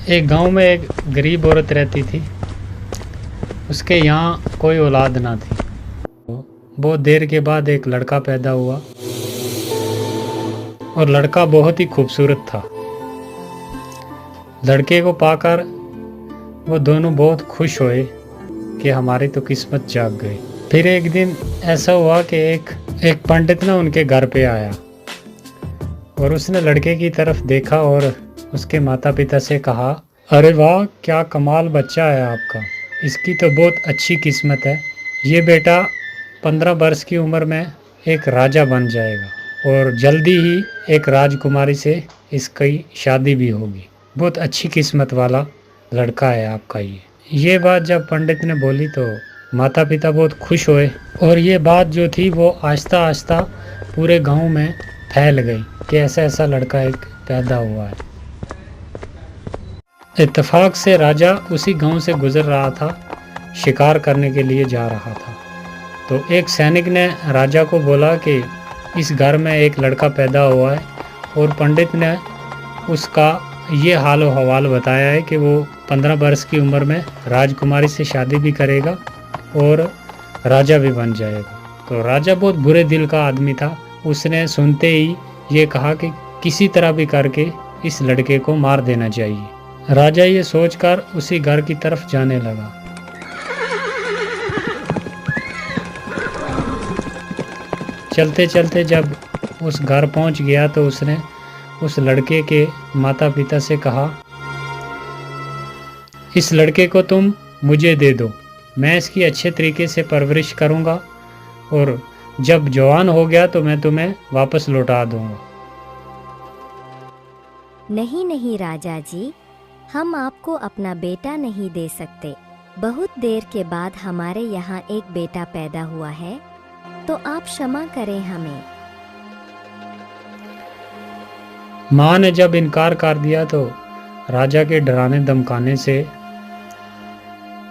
एक गांव में एक गरीब औरत रहती थी। उसके यहाँ कोई औलाद ना थी। बहुत देर के बाद एक लड़का पैदा हुआ और लड़का बहुत ही खूबसूरत था। लड़के को पाकर वो दोनों बहुत खुश हुए कि हमारी तो किस्मत जाग गई। फिर एक दिन ऐसा हुआ कि एक पंडित ना उनके घर पे आया और उसने लड़के की तरफ देखा और उसके माता पिता से कहा, अरे वाह, क्या कमाल बच्चा है आपका, इसकी तो बहुत अच्छी किस्मत है। ये बेटा 15 वर्ष की उम्र में एक राजा बन जाएगा और जल्दी ही एक राजकुमारी से इसकी शादी भी होगी। बहुत अच्छी किस्मत वाला लड़का है आपका ये बात जब पंडित ने बोली तो माता पिता बहुत खुश हुए और ये बात जो थी वो आहिस्ता आहिस्ता पूरे गांव में फैल गई कि ऐसा ऐसा लड़का एक पैदा हुआ है। इत्तेफाक से राजा उसी गांव से गुजर रहा था, शिकार करने के लिए जा रहा था। तो एक सैनिक ने राजा को बोला कि इस घर में एक लड़का पैदा हुआ है और पंडित ने उसका ये हाल व हवाल बताया है कि वो 15 वर्ष की उम्र में राजकुमारी से शादी भी करेगा और राजा भी बन जाएगा। तो राजा बहुत बुरे दिल का आदमी था। उसने सुनते ही ये कहा कि किसी तरह भी करके इस लड़के को मार देना चाहिए। राजा ये सोचकर उसी घर की तरफ जाने लगा। चलते चलते जब उस घर पहुंच गया तो उसने उस लड़के के माता पिता से कहा, इस लड़के को तुम मुझे दे दो, मैं इसकी अच्छे तरीके से परवरिश करूंगा और जब जवान हो गया तो मैं तुम्हें वापस लौटा दूंगा। नहीं नहीं राजा जी, हम आपको अपना बेटा नहीं दे सकते। बहुत देर के बाद हमारे यहाँ एक बेटा पैदा हुआ है, तो आप क्षमा करें हमें। माँ ने जब इनकार कर दिया तो राजा के डराने धमकाने से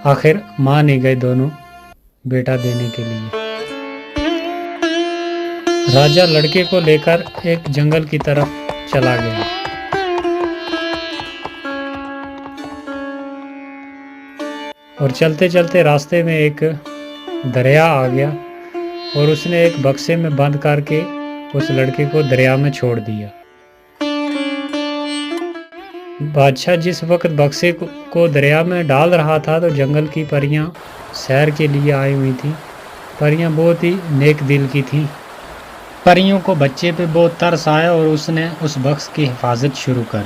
आखिर मान ही गए दोनों बेटा देने के लिए। राजा लड़के को लेकर एक जंगल की तरफ चला गया। और चलते चलते रास्ते में एक दरिया आ गया और उसने एक बक्से में बंद करके उस लड़के को दरिया में छोड़ दिया। बादशाह जिस वक्त बक्से को दरिया में डाल रहा था तो जंगल की परियां सैर के लिए आई हुई थी। परियां बहुत ही नेक दिल की थी। परियों को बच्चे पे बहुत तरस आया और उसने उस बक्स की हिफाजत शुरू कर